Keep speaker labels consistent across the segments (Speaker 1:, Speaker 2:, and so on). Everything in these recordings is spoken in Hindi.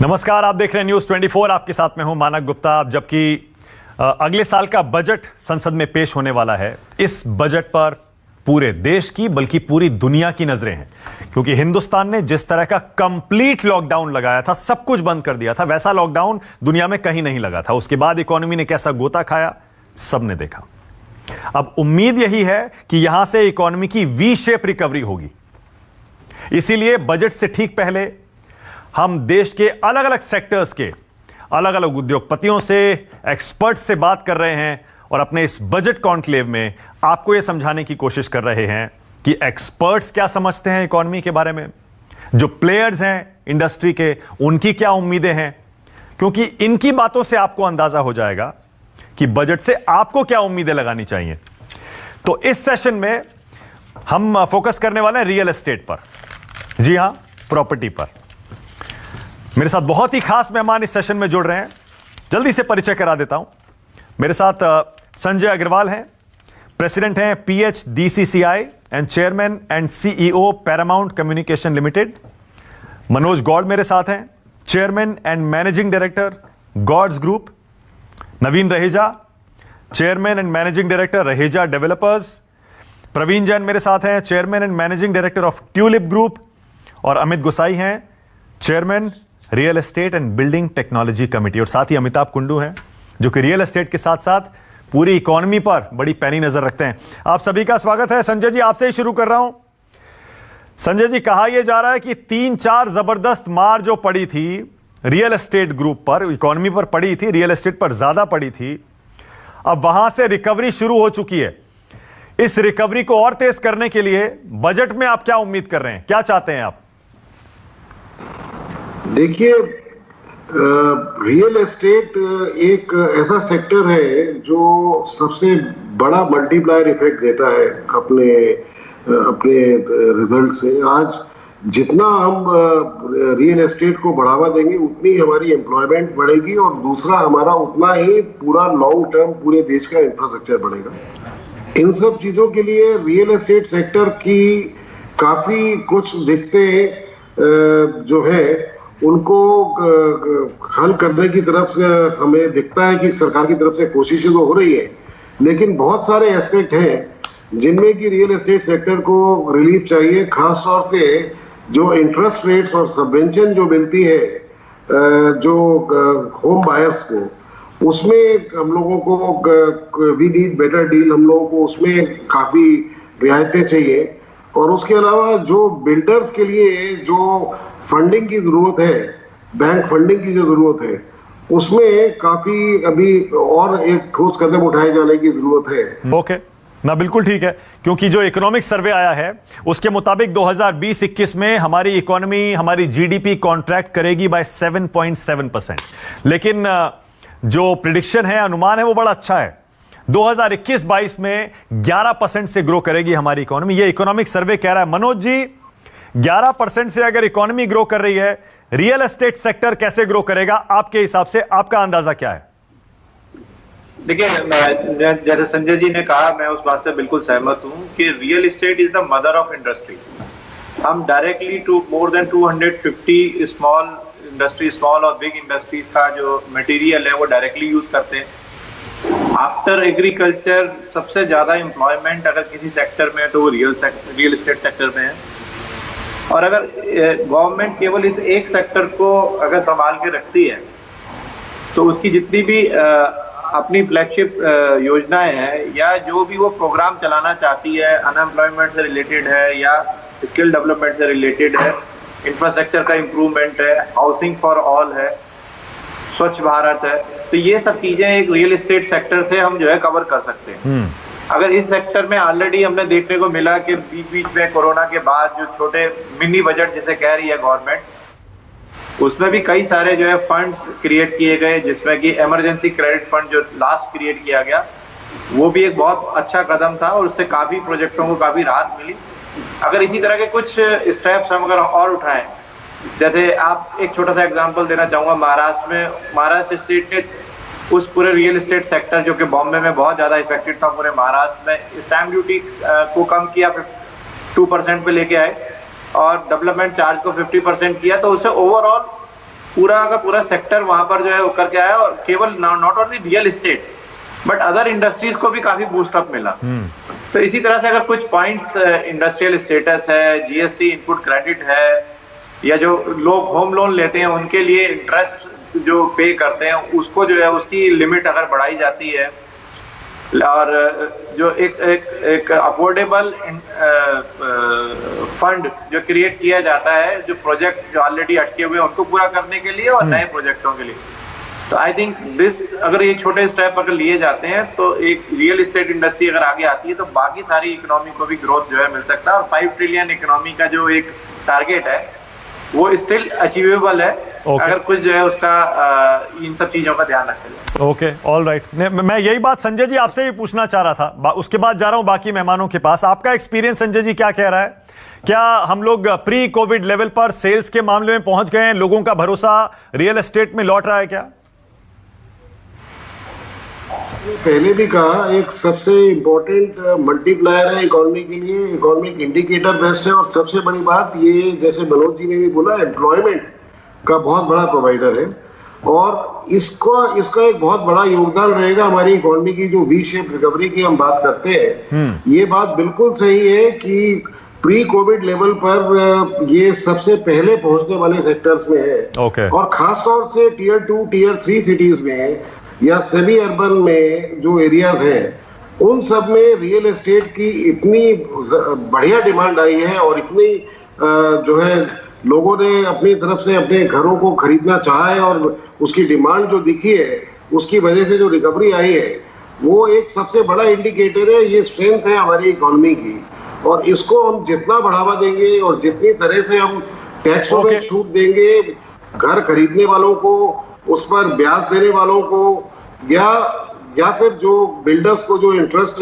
Speaker 1: नमस्कार, आप देख रहे हैं न्यूज 24। आपके साथ में हूं मानक गुप्ता। जबकि अगले साल का बजट संसद में पेश होने वाला है, इस बजट पर पूरे देश की बल्कि पूरी दुनिया की नजरें हैं, क्योंकि हिंदुस्तान ने जिस तरह का कंप्लीट लॉकडाउन लगाया था, सब कुछ बंद कर दिया था, वैसा लॉकडाउन दुनिया में कहीं नहीं लगा था। उसके बाद इकोनॉमी ने कैसा गोता खाया, सबने देखा। अब उम्मीद यही है कि यहां से इकोनॉमी की वी शेप रिकवरी होगी। इसीलिए बजट से ठीक पहले हम देश के अलग अलग सेक्टर्स के अलग अलग उद्योगपतियों से, एक्सपर्ट से बात कर रहे हैं और अपने इस बजट कॉन्क्लेव में आपको यह समझाने की कोशिश कर रहे हैं कि एक्सपर्ट्स क्या समझते हैं इकोनॉमी के बारे में, जो प्लेयर्स हैं इंडस्ट्री के, उनकी क्या उम्मीदें हैं, क्योंकि इनकी बातों से आपको अंदाजा हो जाएगा कि बजट से आपको क्या उम्मीदें लगानी चाहिए। तो इस सेशन में हम फोकस करने वाले हैं रियल एस्टेट पर, जी हां, प्रॉपर्टी पर। मेरे साथ बहुत ही खास मेहमान इस सेशन में जुड़ रहे हैं, जल्दी से परिचय करा देता हूं। मेरे साथ संजय अग्रवाल हैं, प्रेसिडेंट हैं PHDCCI and chairman and CEO Paramount communication limited. Manoj Gaur मेरे साथ हैं, chairman and managing director Gaurs group. Naveen Raheja, chairman and managing director Raheja developers. Praveen Jain मेरे साथ हैं, chairman and managing director of Tulip group. और अमित गुसाई हैं, chairman real estate and building technology committee. और साथ ही अमिताभ कुंडू हैं, जो कि रियल एस्टेट के साथ साथ पूरी इकोनॉमी पर बड़ी पैनी नजर रखते हैं। आप सभी का स्वागत है। संजय जी, आपसे ही शुरू कर रहा हूं। संजय जी, कहा यह जा रहा है कि 3-4 जबरदस्त मार जो पड़ी थी रियल एस्टेट ग्रुप पर, इकोनॉमी पर पड़ी थी, रियल एस्टेट पर ज्यादा पड़ी थी, अब वहां से रिकवरी शुरू हो चुकी है। इस रिकवरी को और तेज करने के लिए बजट में आप क्या उम्मीद कर रहे हैं, क्या चाहते हैं आप?
Speaker 2: देखिए, रियल एस्टेट एक ऐसा सेक्टर है जो सबसे बड़ा मल्टीप्लायर इफेक्ट देता है अपने रिजल्ट से। आज जितना हम रियल एस्टेट को बढ़ावा देंगे, उतनी हमारी एम्प्लॉयमेंट बढ़ेगी और दूसरा हमारा उतना ही पूरा लॉन्ग टर्म पूरे देश का इंफ्रास्ट्रक्चर बढ़ेगा। इन सब चीजों के लिए रियल एस्टेट सेक्टर की काफी कुछ दिक्कतें जो है उनको हल करने की तरफ हमें दिखता है कि सरकार की तरफ से कोशिशें तो हो रही है, लेकिन बहुत सारे एस्पेक्ट हैं जिनमें कि रियल एस्टेट सेक्टर को रिलीफ चाहिए। खास तौर से जो इंटरेस्ट रेट्स और सबवेंशन जो मिलती है जो होम बायर्स को, उसमें हम लोगों को वी नीड बेटर डील, हम लोगों को उसमें काफी रियायतें चाहिए। और उसके अलावा जो बिल्डर्स के लिए जो फंडिंग की जरूरत है, बैंक फंडिंग की जो जरूरत है, उसमें काफी अभी और एक ठोस कदम उठाए जाने की जरूरत है।
Speaker 1: ओके, ना बिल्कुल ठीक है, क्योंकि जो इकोनॉमिक सर्वे आया है उसके मुताबिक 2020-21 में हमारी इकोनॉमी, हमारी GDP कॉन्ट्रैक्ट करेगी बाय 7.7%। लेकिन जो प्रिडिक्शन है, अनुमान है, वो बड़ा अच्छा है। 2021-22 में 11% से ग्रो करेगी हमारी इकोनॉमी, ये इकोनॉमिक सर्वे कह रहा है। मनोज जी, 11% से अगर इकोनॉमी ग्रो कर रही है, रियल एस्टेट सेक्टर कैसे ग्रो करेगा आपके हिसाब से? आपका अंदाजा क्या है?
Speaker 3: देखिए, जैसे संजय जी ने कहा, मैं उस बात से बिल्कुल सहमत हूं कि real estate is the mother of industry. हम directly to more than 250 small industry, small और बिग इंडस्ट्रीज का जो मटेरियल है वो डायरेक्टली यूज करते हैं। आफ्टर एग्रीकल्चर सबसे ज्यादा एम्प्लॉयमेंट अगर किसी सेक्टर में है तो वो रियल एस्टेट सेक्टर में है। और अगर गवर्नमेंट केवल इस एक सेक्टर को अगर संभाल के रखती है तो उसकी जितनी भी अपनी फ्लैगशिप योजनाएं हैं या जो भी वो प्रोग्राम चलाना चाहती है, अनएम्प्लॉयमेंट से रिलेटेड है या स्किल डेवलपमेंट से रिलेटेड है, इंफ्रास्ट्रक्चर का इम्प्रूवमेंट है, हाउसिंग फॉर ऑल है, स्वच्छ भारत है, तो ये सब चीजें एक रियल एस्टेट सेक्टर से हम जो है कवर कर सकते हैं। अगर इस सेक्टर में ऑलरेडी हमने देखने को मिला कि बीच में कोरोना के बाद जो छोटे मिनी बजट जिसे कह रही है गवर्नमेंट, उसमें भी कई सारे जो है फंड्स क्रिएट किए गए, जिसमें कि इमरजेंसी क्रेडिट फंड जो लास्ट क्रिएट किया गया, वो भी एक बहुत अच्छा कदम था और उससे काफी प्रोजेक्टों को काफी राहत मिली। अगर इसी तरह के कुछ स्टेप्स हम अगर और उठाएं, जैसे आप एक छोटा सा एग्जांपल देना चाहूंगा, महाराष्ट्र में महाराष्ट्र स्टेट ने उस पूरे रियल एस्टेट सेक्टर जो कि बॉम्बे में बहुत ज्यादा इफेक्टेड था, पूरे महाराष्ट्र में स्टैम्प ड्यूटी को कम किया, 2% पे लेके आए और डेवलपमेंट चार्ज को 50% किया, तो उससे ओवरऑल पूरा का पूरा सेक्टर वहां पर जो है उकर के आया, और केवल not only real estate but other industries को भी काफी बूस्ट अप मिला। तो इसी तरह से अगर कुछ पॉइंट्स, इंडस्ट्रियल स्टेटस है, जीएसटी इनपुट क्रेडिट है, या जो लोग होम लोन लेते हैं उनके लिए इंटरेस्ट जो पे करते हैं उसको जो है उसकी लिमिट अगर बढ़ाई जाती है, और जो एक अफोर्डेबल फंड जो क्रिएट किया जाता है जो प्रोजेक्ट जो ऑलरेडी अटके हुए हैं उनको पूरा करने के लिए और नए प्रोजेक्टों के लिए, तो आई थिंक दिस, अगर ये छोटे स्टेप अगर लिए जाते हैं तो एक रियल एस्टेट इंडस्ट्री अगर आगे आती है तो बाकी सारी इकोनॉमी को भी ग्रोथ जो है मिल सकता है, और 5 ट्रिलियन इकोनॉमी का जो एक टारगेट है वो स्टिल अचीवेबल है। अगर कुछ जो है उसका इन सब चीजों का ध्यान रखा जाए।
Speaker 1: Okay, all right. मैं यही बात संजय जी आपसे भी पूछना चाह रहा था, उसके बाद जा रहा हूं बाकी मेहमानों के पास। आपका एक्सपीरियंस संजय जी क्या कह रहा है? क्या हम लोग प्री कोविड लेवल पर सेल्स के मामले में पहुंच गए हैं? लोगों का भरोसा रियल एस्टेट में लौट रहा है क्या?
Speaker 2: पहले भी कहा, एक सबसे इम्पोर्टेंट मल्टीप्लायर है इकोनॉमी के लिए, इकोनॉमिक इंडिकेटर बेस्ट है, और सबसे बड़ी बात ये, जैसे मनोज जी ने भी बोला, एम्प्लॉयमेंट का बहुत बड़ा प्रोवाइडर है, और इसका एक बहुत बड़ा योगदान रहेगा हमारी इकोनॉमी की जो वी शेप रिकवरी की हम बात करते हैं। ये बात बिल्कुल सही है कि प्री कोविड लेवल पर ये सबसे पहले पहुंचने वाले सेक्टर्स में है। और खासतौर से टीयर 2, टीयर 3 सिटीज में या सेमी अर्बन में जो एरियाज हैं उन सब में रियल एस्टेट की इतनी बढ़िया डिमांड आई है, और इतनी जो है लोगों ने अपनी तरफ से अपने घरों को खरीदना चाहा है, और उसकी डिमांड जो दिखी है उसकी वजह से जो रिकवरी आई है वो एक सबसे बड़ा इंडिकेटर है। ये स्ट्रेंथ है हमारी इकोनॉमी की, और इसको हम जितना बढ़ावा देंगे और जितनी तरह से हम टैक्सों में छूट देंगे घर खरीदने वालों को, उस पर ब्याज देने वालों को, या फिर जो बिल्डर्स को जो इंटरेस्ट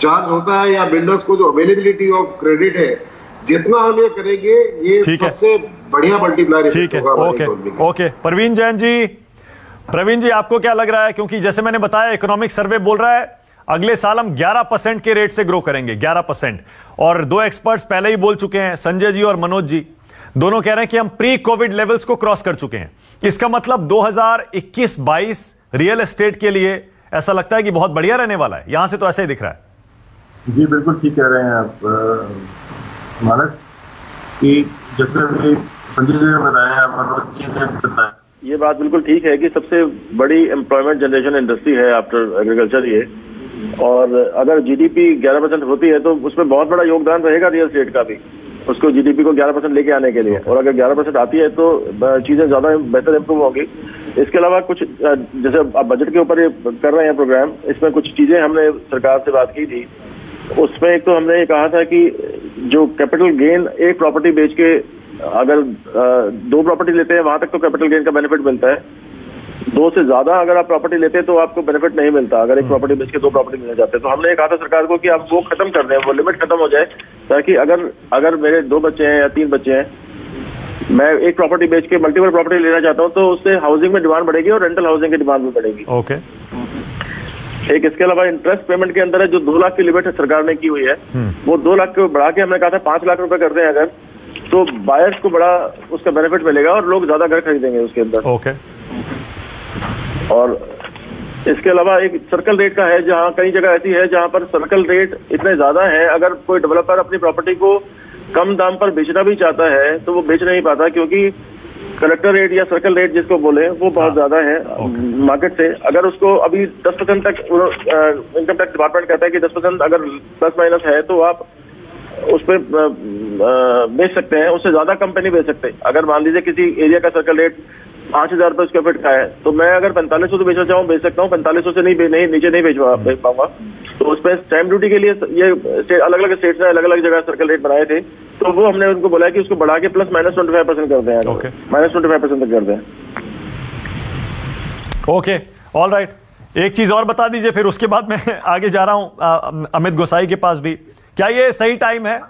Speaker 2: चार्ज होता है, या बिल्डर्स को जो अवेलेबिलिटी ऑफ क्रेडिट है, जितना हम ये करेंगे ये सबसे बढ़िया मल्टीप्लायर इफेक्ट होगा।
Speaker 1: ओके, प्रवीण जैन जी, प्रवीण जी आपको क्या लग रहा है? क्योंकि जैसे मैंने बताया इकोनॉमिक सर्वे बोल रहा है अगले साल हम 11% के रेट से ग्रो करेंगे, 11%, और 2 एक्सपर्ट्स पहले ही बोल चुके हैं, संजय जी और मनोज जी, दोनों कह रहे हैं कि हम प्री कोविड लेवल्स को क्रॉस कर चुके हैं। इसका मतलब 2021-22 रियल एस्टेट के लिए ऐसा लगता है कि बहुत बढ़िया रहने वाला है, यहां से तो ऐसा ही दिख रहा है।
Speaker 4: जी बिल्कुल ठीक कह रहे हैं आप मानक, कि जैसे संजय जी ने बताया, मनोज जी ने बताया,
Speaker 5: ये बात बिल्कुल ठीक है कि सबसे बड़ी एम्प्लॉयमेंट जनरेशन इंडस्ट्री है आफ्टर एग्रीकल्चर ये, और अगर जीडीपी 11% होती है तो उसमें बहुत बड़ा योगदान रहेगा रियल एस्टेट का भी, उसको जीडीपी को 11% लेके आने के लिए, और अगर 11% आती है तो चीजें ज्यादा बेहतर इंप्रूव होंगी। इसके अलावा कुछ, जैसे आप बजट के ऊपर ये कर रहे हैं प्रोग्राम, इसमें कुछ चीजें हमने सरकार से बात की थी, उसमें एक तो हमने ये कहा था कि जो कैपिटल गेन एक प्रॉपर्टी बेच के, अगर 2 प्रॉपर्टी लेते हैं वहां तक तो कैपिटल गेन का बेनिफिट मिलता है, 2 से ज्यादा अगर आप प्रॉपर्टी लेते हैं तो आपको बेनिफिट नहीं मिलता, अगर एक प्रॉपर्टी बेच के 2 प्रॉपर्टी मिलने जाते हैं। तो हमने कहा था सरकार को कि आप वो खत्म कर दें, वो लिमिट खत्म हो जाए, ताकि अगर मेरे 2 बच्चे हैं या 3 बच्चे हैं, मैं एक प्रॉपर्टी बेच के मल्टीपल प्रॉपर्टी लेना चाहता हूँ, तो उससे हाउसिंग में डिमांड बढ़ेगी और रेंटल हाउसिंग की डिमांड भी बढ़ेगी।
Speaker 1: ओके,
Speaker 5: एक इसके अलावा इंटरेस्ट पेमेंट के अंदर है जो 2 लाख की लिमिट सरकार ने की हुई है, वो 2 लाख को बढ़ा के हमने कहा था 5 लाख रुपए कर दें अगर, तो बायर्स को बड़ा उसका बेनिफिट मिलेगा और लोग ज्यादा घर खरीदेंगे उसके अंदर।
Speaker 1: ओके,
Speaker 5: और इसके अलावा एक सर्कल रेट का है, जहाँ कई जगह ऐसी है जहाँ पर सर्कल रेट इतने ज्यादा है, अगर कोई डेवलपर अपनी प्रॉपर्टी को कम दाम पर बेचना भी चाहता है तो वो बेच नहीं पाता, क्योंकि कलेक्टर रेट या सर्कल रेट जिसको बोले वो बहुत ज्यादा है मार्केट से। अगर उसको अभी 10% तक इनकम टैक्स डिपार्टमेंट कहता है कि 10% अगर प्लस माइनस है तो आप उस पर बेच सकते हैं, उससे ज्यादा कम पे नहीं बेच सकते। अगर मान लीजिए किसी एरिया का सर्कल रेट 5,000 रुपए स्क्वायर फीट का है, तो मैं अगर 4500 से बेचना चाहूँ बेच सकता हूँ, 4500 से नहीं नीचे नहीं बेच पाऊंगा। तो उसमें स्टैम्प ड्यूटी के लिए ये अलग अलग स्टेट्स ने अलग अलग जगह सर्कल रेट बनाए थे, तो वो हमने उनको बोला कि उसको बढ़ा के +-25% कर दें, -25% तक कर दें।
Speaker 1: Okay, all right. एक चीज और बता दीजिए, फिर उसके बाद मैं आगे जा रहा हूं अमित गोसाई के पास भी। क्या ये सही टाइम है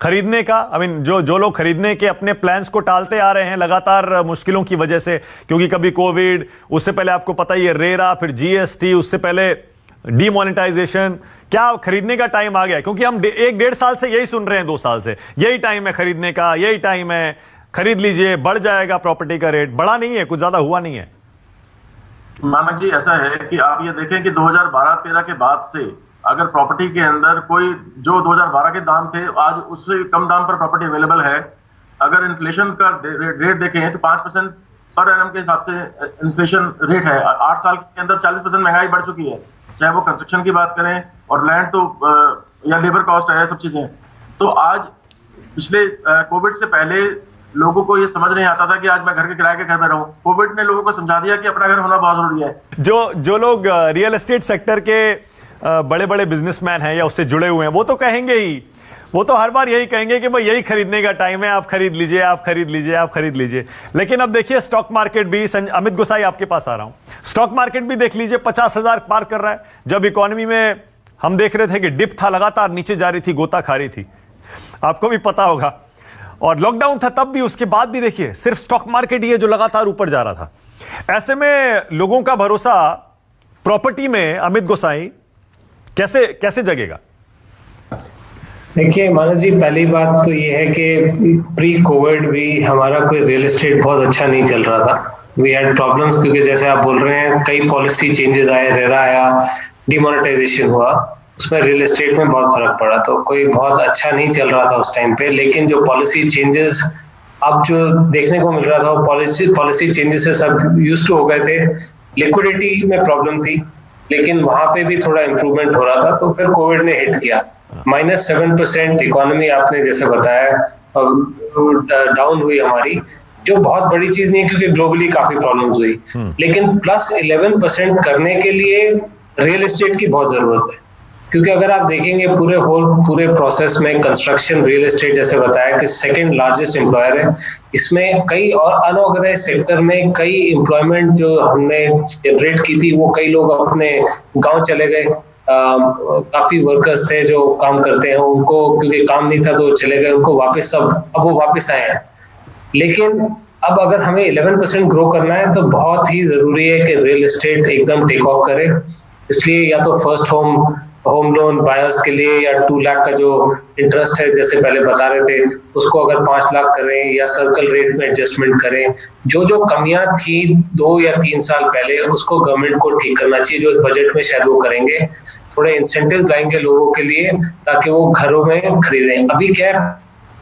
Speaker 1: खरीदने का? आई मीन जो लोग खरीदने के अपने प्लान्स को टालते आ रहे हैं लगातार मुश्किलों की वजह से, क्योंकि कभी कोविड, उससे पहले आपको पता ही है रेरा, फिर जीएसटी, उससे पहले डीमोनेटाइजेशन, क्या खरीदने का टाइम आ गया? क्योंकि हम 1-1.5 साल से यही सुन रहे हैं, 2 साल से यही टाइम है खरीदने का, यही टाइम है। खरीद लीजिए, बढ़ जाएगा प्रॉपर्टी का रेट, बढ़ा नहीं है, कुछ ज्यादा हुआ नहीं है।
Speaker 4: मानक जी ऐसा है कि आप ये देखें कि 2012-13 के बाद से अगर प्रॉपर्टी के अंदर कोई जो 2012 के दाम थे आज उससे कम दाम पर प्रॉपर्टी अवेलेबल है। अगर इन्फ्लेशन का रेट देखें तो 5% पर एनम के हिसाब से इन्फ्लेशन रेट है। 8 साल के अंदर 40% महंगाई बढ़ चुकी है, चाहे वो कंस्ट्रक्शन की बात करें और लैंड तो या लेबर कॉस्ट है, सब चीजें। तो आज पिछले कोविड से पहले लोगों को ये समझ नहीं आता था कि आज मैं घर के किराए के घर में रहूं। कोविड ने लोगों को समझा दिया कि अपना घर होना बहुत जरूरी है।
Speaker 1: जो लोग रियल एस्टेट सेक्टर के बड़े बड़े बिजनेसमैन हैं या उससे जुड़े हुए हैं वो तो कहेंगे ही, वो तो हर बार यही कहेंगे कि भाई यही खरीदने का टाइम है, आप खरीद लीजिए, आप खरीद लीजिए, आप खरीद लीजिए। लेकिन अब देखिए स्टॉक मार्केट भी, अमित गुसाई आपके पास आ रहा हूं, स्टॉक मार्केट भी देख लीजिए 50,000 पार कर रहा है। जब इकोनॉमी में हम देख रहे थे कि डिप था, लगातार नीचे जा रही थी, गोता खा रही थी, आपको भी पता होगा, और लॉकडाउन था तब भी, उसके बाद भी देखिए सिर्फ स्टॉक मार्केट ही है जो लगातार ऊपर जा रहा था। ऐसे में लोगों का भरोसा प्रॉपर्टी में, अमित गोसाई, कैसे जगेगा?
Speaker 6: देखिए मानस जी, पहली बात तो ये है कि प्री कोविड भी हमारा कोई रियल एस्टेट बहुत अच्छा नहीं चल रहा था। वी हैड प्रॉब्लम्स, क्योंकि जैसे आप बोल रहे हैं कई पॉलिसी चेंजेस आए, रेरा आया, डिमोनेटाइजेशन हुआ, उसमें रियल एस्टेट में बहुत फर्क पड़ा, तो कोई बहुत अच्छा नहीं चल रहा था उस टाइम पे। लेकिन जो पॉलिसी चेंजेस अब जो देखने को मिल रहा था, पॉलिसी चेंजेस से सब यूज्ड टू हो गए थे। लिक्विडिटी में प्रॉब्लम थी, लेकिन वहां पे भी थोड़ा इंप्रूवमेंट हो रहा था, तो फिर कोविड ने हिट किया। -7% इकोनॉमी आपने जैसे बताया डाउन हुई हमारी, जो बहुत बड़ी चीज नहीं है क्योंकि ग्लोबली काफी प्रॉब्लम्स हुई। लेकिन +11% करने के लिए रियल एस्टेट की बहुत जरूरत है, क्योंकि अगर आप देखेंगे पूरे प्रोसेस में कंस्ट्रक्शन रियल एस्टेट जैसे बताया कि सेकंड लार्जेस्ट एम्प्लॉयर है। इसमें कई और अनऑर्गेनाइज सेक्टर में कई एम्प्लॉयमेंट जो हमने जनरेट की थी, वो कई लोग अपने गांव चले गए। काफी वर्कर्स थे जो काम करते हैं, उनको क्योंकि काम नहीं था तो चले गए, उनको वापस अब वो वापस आए हैं। लेकिन अब अगर हमें 11% ग्रो करना है तो बहुत ही जरूरी है कि रियल एस्टेट एकदम टेक ऑफ करे। इसलिए या तो फर्स्ट होम लोन बायर्स के लिए या 2 लाख का जो इंटरेस्ट है जैसे पहले बता रहे थे, उसको अगर 5 लाख करें या सर्कल रेट में एडजस्टमेंट करें। जो कमियां थी 2 या 3 साल पहले, उसको गवर्नमेंट को ठीक करना चाहिए, जो इस बजट में शायद वो करेंगे। थोड़े इंसेंटिव्स लाएंगे लोगों के लिए ताकि वो घरों में खरीदें। अभी क्या है,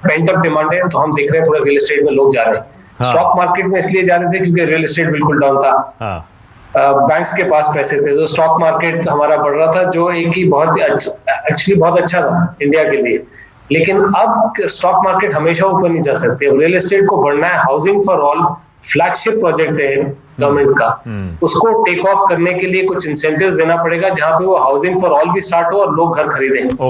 Speaker 6: पेंट अप डिमांड है, तो हम देख रहे हैं थोड़ा रियल एस्टेट में लोग जा रहे हैं। स्टॉक मार्केट में इसलिए जा रहे थे क्योंकि रियल एस्टेट बिल्कुल डाउन था। बैंक्स के पास पैसे थे, तो स्टॉक मार्केट हमारा बढ़ रहा था, जो एक ही एक्चुअली बहुत अच्छा था इंडिया के लिए। लेकिन अब स्टॉक मार्केट हमेशा ऊपर नहीं जा सकते, रियल एस्टेट को बढ़ना है। Housing for all flagship project है गवर्नमेंट का, उसको टेक ऑफ करने के लिए कुछ इंसेंटिव्स देना पड़ेगा, जहां पे वो हाउसिंग फॉर ऑल भी स्टार्ट हो और लोग घर खरीदें।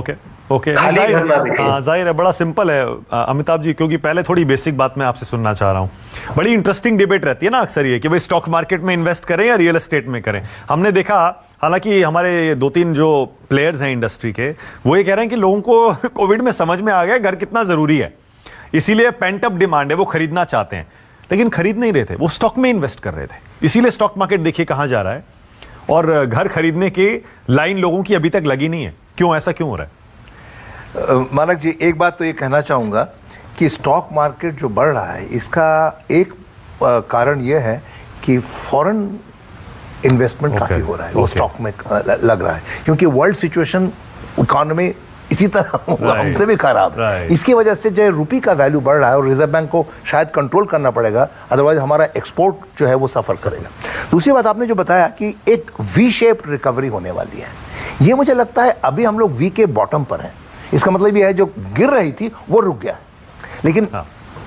Speaker 1: ओके, जाहिर है, बड़ा सिंपल है अमिताभ जी, क्योंकि पहले थोड़ी बेसिक बात मैं आपसे सुनना चाह रहा हूं। बड़ी इंटरेस्टिंग डिबेट रहती है ना अक्सर ये कि भाई स्टॉक मार्केट में इन्वेस्ट करें या रियल एस्टेट में करें। हमने देखा, हालांकि हमारे 2-3 जो प्लेयर्स हैं इंडस्ट्री के, वो ये कह रहे हैं कि लोगों को कोविड में समझ में आ गया घर कितना जरूरी है, इसीलिए पेंट अप डिमांड है, वो खरीदना चाहते हैं, लेकिन खरीद नहीं रहे थे, वो स्टॉक में इन्वेस्ट कर रहे थे। इसीलिए स्टॉक मार्केट देखिए कहां जा रहा है, और घर खरीदने की लाइन लोगों की अभी तक लगी नहीं है। क्यों, ऐसा क्यों हो रहा है?
Speaker 7: मानक जी, एक बात तो ये कहना चाहूँगा कि स्टॉक मार्केट जो बढ़ रहा है, इसका एक कारण ये है कि फॉरेन इन्वेस्टमेंट काफ़ी हो रहा है, वो स्टॉक में लग रहा है, क्योंकि वर्ल्ड सिचुएशन, इकोनॉमी इसी तरह हमसे भी खराब है। इसकी वजह से जो रुपये का वैल्यू बढ़ रहा है और रिजर्व बैंक को शायद कंट्रोल करना पड़ेगा, अदरवाइज हमारा एक्सपोर्ट जो है वो सफ़र करेगा। दूसरी बात आपने जो बताया कि एक वी शेप रिकवरी होने वाली है, ये मुझे लगता है अभी हम लोग वी के बॉटम पर हैं। इसका मतलब यह है जो गिर रही थी वो रुक गया, लेकिन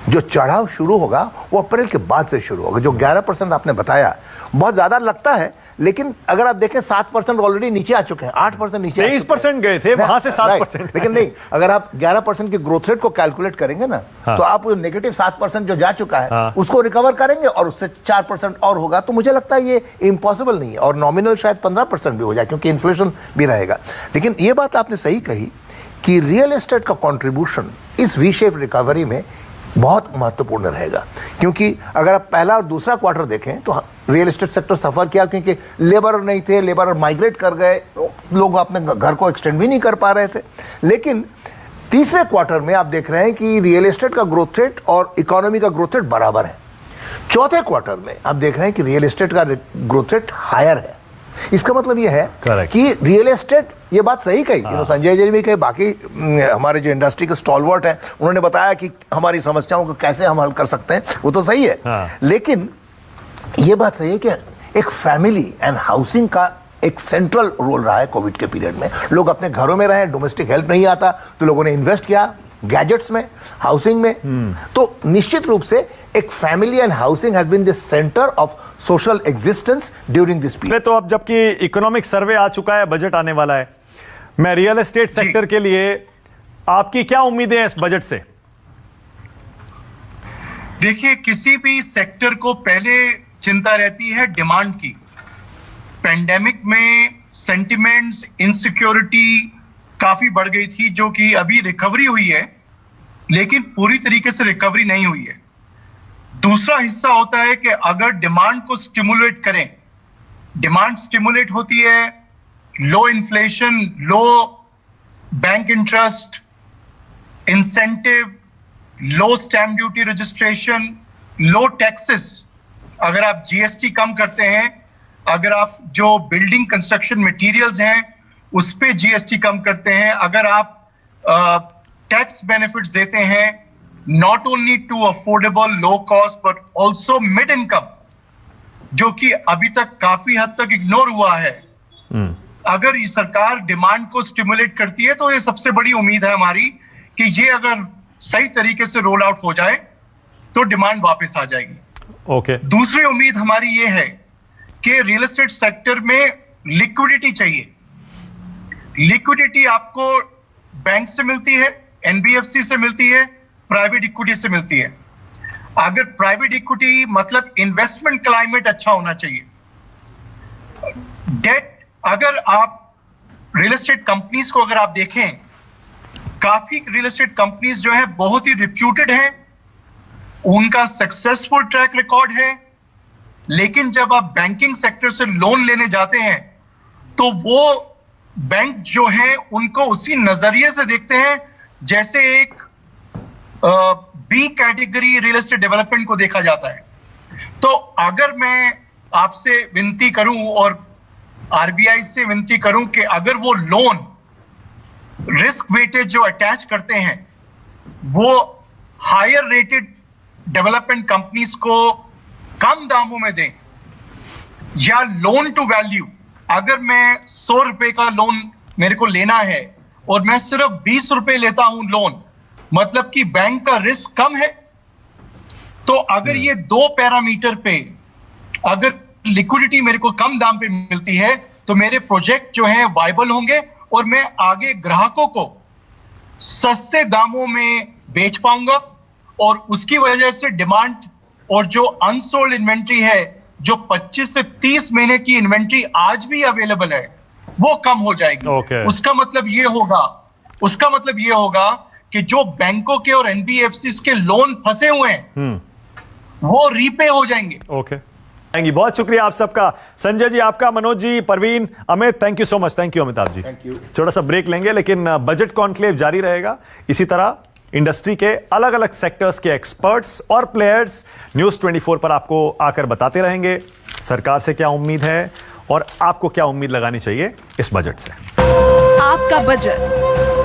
Speaker 7: जो चढ़ाव शुरू होगा वो अप्रैल के बाद से शुरू होगा। जो 11% आपने बताया बहुत ज्यादा लगता है, लेकिन अगर आप देखें 7% ऑलरेडी नीचे आ चुके हैं, 8% नीचे
Speaker 1: 23% गए थे, वहां से 7%।
Speaker 7: लेकिन नहीं, अगर आप 11% की ग्रोथ रेट को कैलकुलेट करेंगे ना, तो आप -7% जो जा चुका है उसको रिकवर करेंगे और उससे 4% और होगा। तो मुझे लगता है ये इम्पॉसिबल नहीं है, और नॉमिनल शायद 15% भी हो जाए क्योंकि इन्फ्लेशन भी रहेगा। लेकिन ये बात आपने सही कही कि रियल एस्टेट का कंट्रीब्यूशन इस वी शेप रिकवरी में बहुत महत्वपूर्ण रहेगा, क्योंकि अगर आप पहला और दूसरा क्वार्टर देखें तो रियल एस्टेट सेक्टर सफ़र किया, क्योंकि लेबर नहीं थे, लेबर माइग्रेट कर गए, लोग अपने घर को एक्सटेंड भी नहीं कर पा रहे थे। लेकिन तीसरे क्वार्टर में आप देख रहे हैं कि रियल एस्टेट का ग्रोथ रेट और इकोनॉमी का ग्रोथ रेट बराबर है। चौथे क्वार्टर में आप देख रहे हैं कि रियल एस्टेट का ग्रोथ रेट हायर है। इसका मतलब यह है
Speaker 1: Correct.
Speaker 7: कि रियल एस्टेट, ये बात सही कही, संजय जी ने भी कही, बाकी हमारे जो इंडस्ट्री के स्टॉलवर्ट हैं उन्होंने बताया कि हमारी समस्याओं को कैसे हम हल कर सकते हैं, वो तो सही है। लेकिन ये बात सही है कि एक फैमिली एंड हाउसिंग का एक सेंट्रल रोल रहा है कोविड के पीरियड में। लोग अपने घरों में रहे, डोमेस्टिक हेल्प नहीं आता तो लोगों ने इन्वेस्ट किया गैजेट्स में, हाउसिंग में। तो निश्चित रूप से एक family and housing has been the centre of social existence during this period.
Speaker 1: तो अब जबकि इकोनॉमिक सर्वे आ चुका है, बजट आने वाला है, मैं रियल एस्टेट सेक्टर के लिए आपकी क्या उम्मीदें हैं इस बजट से?
Speaker 8: देखिए, किसी भी सेक्टर को पहले चिंता रहती है डिमांड की। पेंडेमिक में सेंटिमेंट्स, इनसिक्योरिटी काफी बढ़ गई थी, जो कि अभी रिकवरी हुई है, लेकिन पूरी तरीके से रिकवरी नहीं हुई है। दूसरा हिस्सा होता है कि अगर डिमांड को स्टिमुलेट करें, डिमांड स्टिमुलेट होती है, लो इन्फ्लेशन, लो बैंक इंटरेस्ट, इंसेंटिव, लो स्टैम्प ड्यूटी रजिस्ट्रेशन, लो टैक्सेस। अगर आप जीएसटी कम करते हैं, अगर आप जो बिल्डिंग कंस्ट्रक्शन मटेरियल्स हैं उस पे जीएसटी कम करते हैं, अगर आप टैक्स बेनिफिट्स देते हैं, not only to affordable low cost but also mid income, जो कि अभी तक काफी हद तक इग्नोर हुआ है। अगर ये सरकार डिमांड को स्टिमुलेट करती है तो ये सबसे बड़ी उम्मीद है हमारी कि ये अगर सही तरीके से रोल आउट हो जाए तो डिमांड वापस आ जाएगी।
Speaker 1: ओके।
Speaker 8: दूसरी उम्मीद हमारी ये है कि रियल एस्टेट सेक्टर में लिक्विडिटी चाहिए। लिक्विडिटी आपको बैंक से मिलती है, एनबीएफसी से मिलती है, प्राइवेट इक्विटी से मिलती है। अगर प्राइवेट इक्विटी मतलब इन्वेस्टमेंट क्लाइमेट अच्छा होना चाहिए। डेट, अगर आप रियल एस्टेट कंपनीज को अगर आप देखें, काफी रियल एस्टेट कंपनीज जो है बहुत ही रिप्यूटेड हैं, उनका सक्सेसफुल ट्रैक रिकॉर्ड है, लेकिन जब आप बैंकिंग सेक्टर से लोन लेने जाते हैं तो वो बैंक जो है उनको उसी नजरिए से देखते हैं जैसे एक B category real estate development को देखा जाता है। तो अगर मैं आपसे विनती करूं और आरबीआई से विनती करूं कि अगर वो लोन रिस्क वेटेज जो अटैच करते हैं वो हायर रेटेड डेवलपमेंट कंपनीज को कम दामों में दें, या लोन टू वैल्यू, अगर मैं 100 रुपए का लोन मेरे को लेना है और मैं सिर्फ 20 रुपए लेता हूं लोन, मतलब कि बैंक का रिस्क कम है। तो अगर ये दो पैरामीटर पे अगर लिक्विडिटी मेरे को कम दाम पे मिलती है तो मेरे प्रोजेक्ट जो है वायबल होंगे और मैं आगे ग्राहकों को सस्ते दामों में बेच पाऊंगा, और उसकी वजह से डिमांड और जो अनसोल्ड इन्वेंट्री है, जो 25 से 30 महीने की इन्वेंट्री आज भी अवेलेबल है, वो कम हो जाएगी। उसका मतलब ये होगा कि जो बैंकों के और एनबीएफसी के लोन फंसे हुए हैं वो रीपे हो जाएंगे।
Speaker 1: ओके, बहुत शुक्रिया आप सबका, संजय जी आपका, Manoj ji, Parveen, Amit, thank you so much. Thank you Amitabh ji.
Speaker 7: Thank you.
Speaker 1: छोटा सा ब्रेक लेंगे, लेकिन बजट कॉन्क्लेव जारी रहेगा। इसी तरह इंडस्ट्री के अलग अलग सेक्टर्स के एक्सपर्ट्स और प्लेयर्स न्यूज़ 24 पर आपको आकर बताते रहेंगे सरकार से क्या उम्मीद है और आपको क्या उम्मीद लगानी चाहिए इस बजट से।
Speaker 9: आपका बजट।